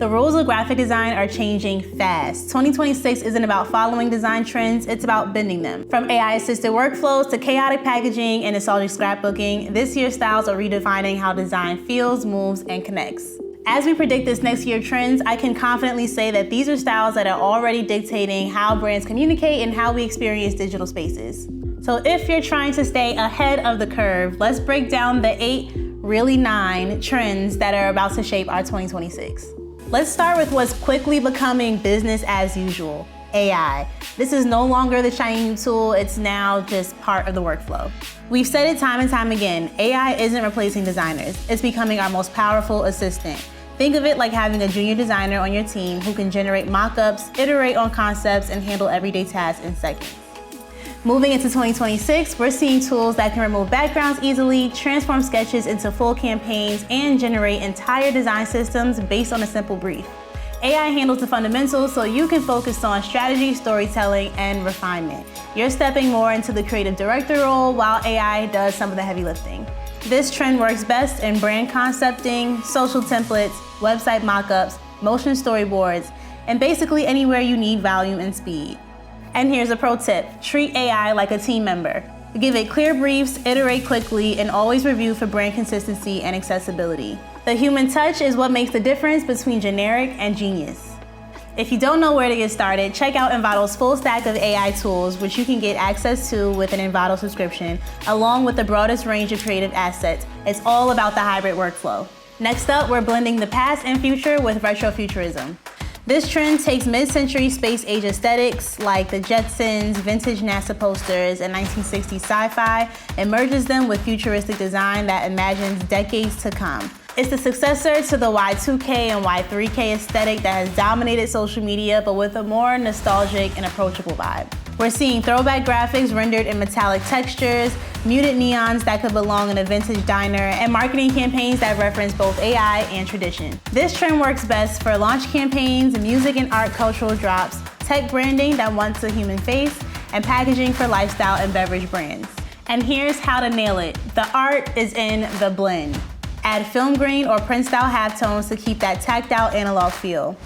The rules of graphic design are changing fast. 2026 isn't about following design trends, it's about bending them. From AI-assisted workflows to chaotic packaging and nostalgic scrapbooking, this year's styles are redefining how design feels, moves, and connects. As we predict this next year's trends, I can confidently say that these are styles that are already dictating how brands communicate and how we experience digital spaces. So if you're trying to stay ahead of the curve, let's break down the 8, really 9 trends that are about to shape our 2026. Let's start with what's quickly becoming business as usual, AI. This is no longer the shiny new tool, it's now just part of the workflow. We've said it time and time again, AI isn't replacing designers, it's becoming our most powerful assistant. Think of it like having a junior designer on your team who can generate mock-ups, iterate on concepts, and handle everyday tasks in seconds. Moving into 2026, we're seeing tools that can remove backgrounds easily, transform sketches into full campaigns, and generate entire design systems based on a simple brief. AI handles the fundamentals so you can focus on strategy, storytelling, and refinement. You're stepping more into the creative director role while AI does some of the heavy lifting. This trend works best in brand concepting, social templates, website mockups, motion storyboards, and basically anywhere you need volume and speed. And here's a pro tip, treat AI like a team member. Give it clear briefs, iterate quickly, and always review for brand consistency and accessibility. The human touch is what makes the difference between generic and genius. If you don't know where to get started, check out Envato's full stack of AI tools, which you can get access to with an Envato subscription, along with the broadest range of creative assets. It's all about the hybrid workflow. Next up, we're blending the past and future with retro futurism. This trend takes mid-century space-age aesthetics like the Jetsons, vintage NASA posters, and 1960s sci-fi, and merges them with futuristic design that imagines decades to come. It's the successor to the Y2K and Y3K aesthetic that has dominated social media, but with a more nostalgic and approachable vibe. We're seeing throwback graphics rendered in metallic textures, muted neons that could belong in a vintage diner, and marketing campaigns that reference both AI and tradition. This trend works best for launch campaigns, music and art cultural drops, tech branding that wants a human face, and packaging for lifestyle and beverage brands. And here's how to nail it. The art is in the blend. Add film grain or print-style halftones to keep that tactile analog feel.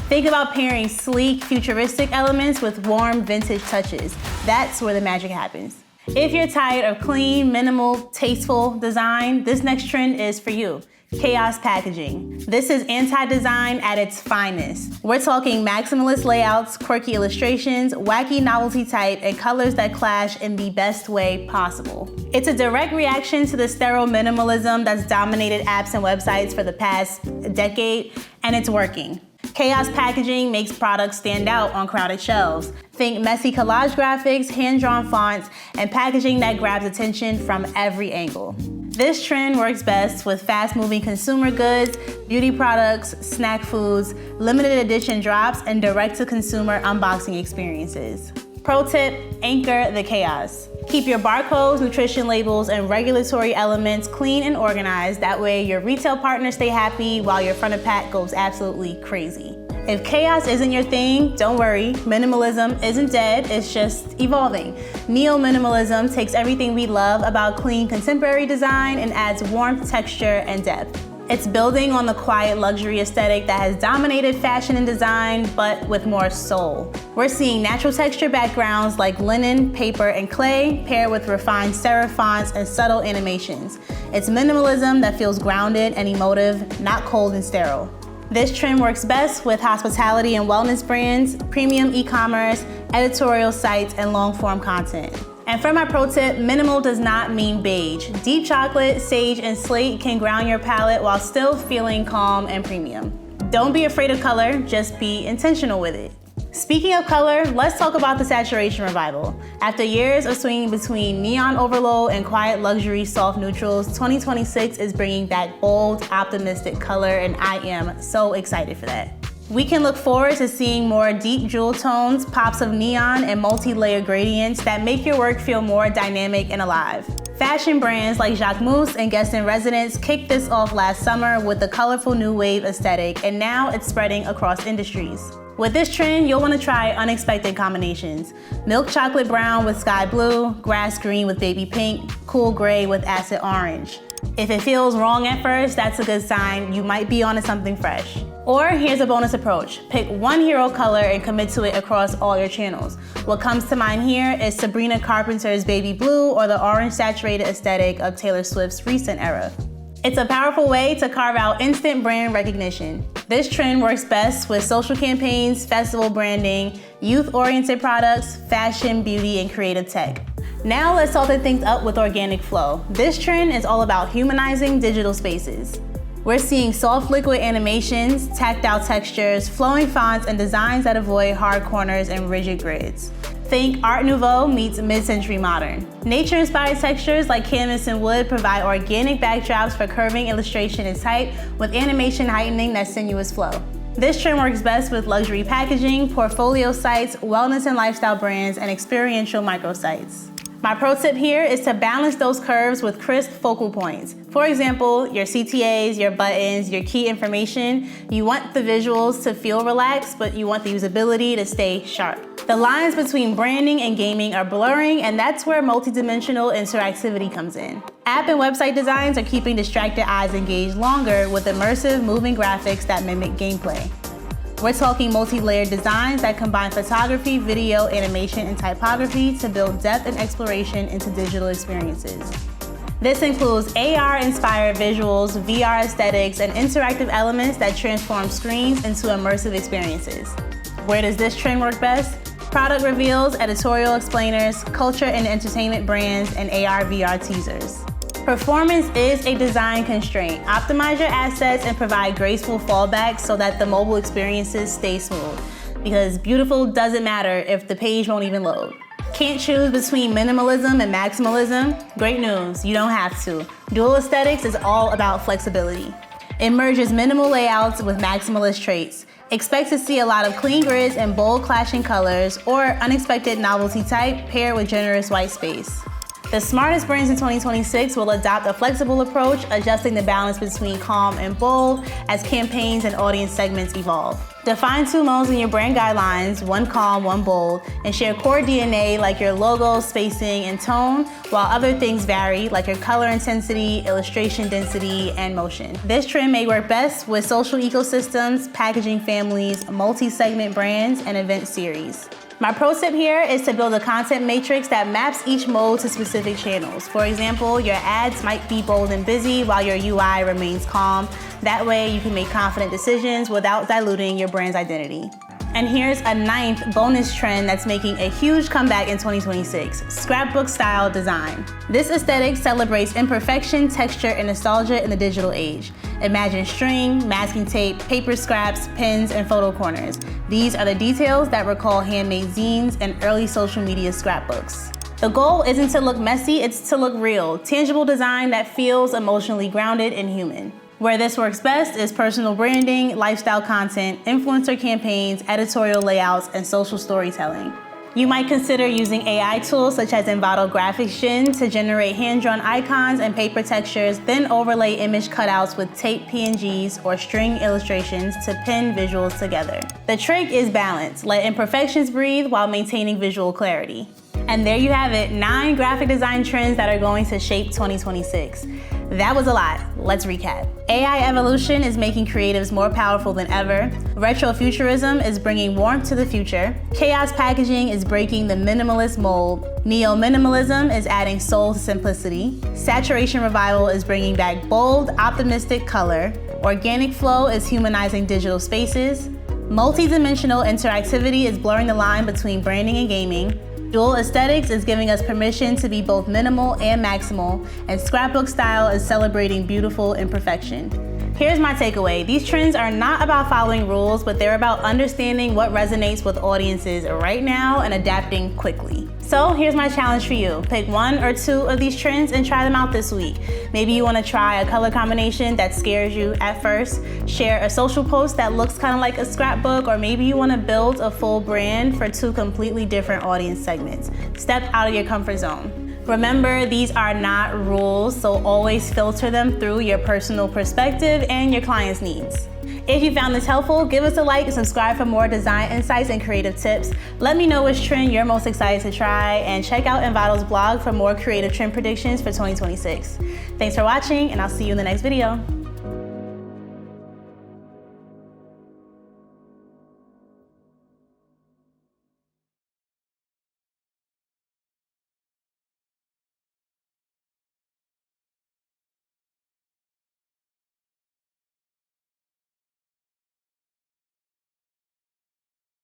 Think about pairing sleek, futuristic elements with warm, vintage touches. That's where the magic happens. If you're tired of clean, minimal, tasteful design, this next trend is for you. Chaos packaging. This is anti-design at its finest. We're talking maximalist layouts, quirky illustrations, wacky novelty type, and colors that clash in the best way possible. It's a direct reaction to the sterile minimalism that's dominated apps and websites for the past decade, and it's working. Chaos packaging makes products stand out on crowded shelves. Think messy collage graphics, hand-drawn fonts, and packaging that grabs attention from every angle. This trend works best with fast-moving consumer goods, beauty products, snack foods, limited edition drops, and direct-to-consumer unboxing experiences. Pro tip, anchor the chaos. Keep your barcodes, nutrition labels, and regulatory elements clean and organized. That way your retail partners stay happy while your front of pack goes absolutely crazy. If chaos isn't your thing, don't worry. Minimalism isn't dead, it's just evolving. Neo-Minimalism takes everything we love about clean contemporary design and adds warmth, texture, and depth. It's building on the quiet luxury aesthetic that has dominated fashion and design, but with more soul. We're seeing natural texture backgrounds like linen, paper, and clay paired with refined serif fonts and subtle animations. It's minimalism that feels grounded and emotive, not cold and sterile. This trend works best with hospitality and wellness brands, premium e-commerce, editorial sites, and long-form content. And for my pro tip, minimal does not mean beige. Deep chocolate, sage, and slate can ground your palette while still feeling calm and premium. Don't be afraid of color, just be intentional with it. Speaking of color, let's talk about the saturation revival. After years of swinging between neon overload and quiet luxury soft neutrals, 2026 is bringing that bold, optimistic color, and I am so excited for that. We can look forward to seeing more deep jewel tones, pops of neon, and multi-layer gradients that make your work feel more dynamic and alive. Fashion brands like Jacquemus and Guest in Residence kicked this off last summer with the colorful new wave aesthetic, and now it's spreading across industries. With this trend, you'll want to try unexpected combinations. Milk chocolate brown with sky blue, grass green with baby pink, cool gray with acid orange. If it feels wrong at first, that's a good sign. You might be onto something fresh. Or here's a bonus approach. Pick one hero color and commit to it across all your channels. What comes to mind here is Sabrina Carpenter's baby blue or the orange saturated aesthetic of Taylor Swift's recent era. It's a powerful way to carve out instant brand recognition. This trend works best with social campaigns, festival branding, youth-oriented products, fashion, beauty, and creative tech. Now let's salty things up with organic flow. This trend is all about humanizing digital spaces. We're seeing soft liquid animations, tactile textures, flowing fonts, and designs that avoid hard corners and rigid grids. Think Art Nouveau meets mid-century modern. Nature-inspired textures like canvas and wood provide organic backdrops for curving illustration and type, with animation heightening that sinuous flow. This trend works best with luxury packaging, portfolio sites, wellness and lifestyle brands, and experiential microsites. My pro tip here is to balance those curves with crisp focal points. For example, your CTAs, your buttons, your key information. You want the visuals to feel relaxed, but you want the usability to stay sharp. The lines between branding and gaming are blurring, and that's where multidimensional interactivity comes in. App and website designs are keeping distracted eyes engaged longer with immersive, moving graphics that mimic gameplay. We're talking multi-layered designs that combine photography, video, animation, and typography to build depth and exploration into digital experiences. This includes AR-inspired visuals, VR aesthetics, and interactive elements that transform screens into immersive experiences. Where does this trend work best? Product reveals, editorial explainers, culture and entertainment brands, and AR/VR teasers. Performance is a design constraint. Optimize your assets and provide graceful fallbacks so that the mobile experiences stay smooth. Because beautiful doesn't matter if the page won't even load. Can't choose between minimalism and maximalism? Great news, you don't have to. Dual aesthetics is all about flexibility. It merges minimal layouts with maximalist traits. Expect to see a lot of clean grids and bold clashing colors or unexpected novelty type paired with generous white space. The smartest brands in 2026 will adopt a flexible approach, adjusting the balance between calm and bold as campaigns and audience segments evolve. Define two modes in your brand guidelines, one calm, one bold, and share core DNA like your logo, spacing, and tone, while other things vary like your color intensity, illustration density, and motion. This trend may work best with social ecosystems, packaging families, multi-segment brands, and event series. My pro tip here is to build a content matrix that maps each mode to specific channels. For example, your ads might be bold and busy while your UI remains calm. That way you can make confident decisions without diluting your brand's identity. And here's a 9th bonus trend that's making a huge comeback in 2026, scrapbook-style design. This aesthetic celebrates imperfection, texture, and nostalgia in the digital age. Imagine string, masking tape, paper scraps, pins, and photo corners. These are the details that recall handmade zines and early social media scrapbooks. The goal isn't to look messy, it's to look real, tangible design that feels emotionally grounded and human. Where this works best is personal branding, lifestyle content, influencer campaigns, editorial layouts, and social storytelling. You might consider using AI tools such as Envato Graphics Gen to generate hand-drawn icons and paper textures, then overlay image cutouts with taped PNGs or string illustrations to pin visuals together. The trick is balance. Let imperfections breathe while maintaining visual clarity. And there you have it, 9 graphic design trends that are going to shape 2026. That was a lot. Let's recap. AI evolution is making creatives more powerful than ever. Retro futurism is bringing warmth to the future. Chaos packaging is breaking the minimalist mold. Neo-Minimalism is adding soul to simplicity. Saturation revival is bringing back bold, optimistic color. Organic flow is humanizing digital spaces. Multi-dimensional interactivity is blurring the line between branding and gaming. Dual aesthetics is giving us permission to be both minimal and maximal, and scrapbook style is celebrating beautiful imperfection. Here's my takeaway. These trends are not about following rules, but they're about understanding what resonates with audiences right now and adapting quickly. So here's my challenge for you. Pick 1 or 2 of these trends and try them out this week. Maybe you want to try a color combination that scares you at first, share a social post that looks kind of like a scrapbook, or maybe you want to build a full brand for 2 completely different audience segments. Step out of your comfort zone. Remember, these are not rules, so always filter them through your personal perspective and your client's needs. If you found this helpful, give us a like and subscribe for more design insights and creative tips. Let me know which trend you're most excited to try, and check out Envato's blog for more creative trend predictions for 2026. Thanks for watching, and I'll see you in the next video.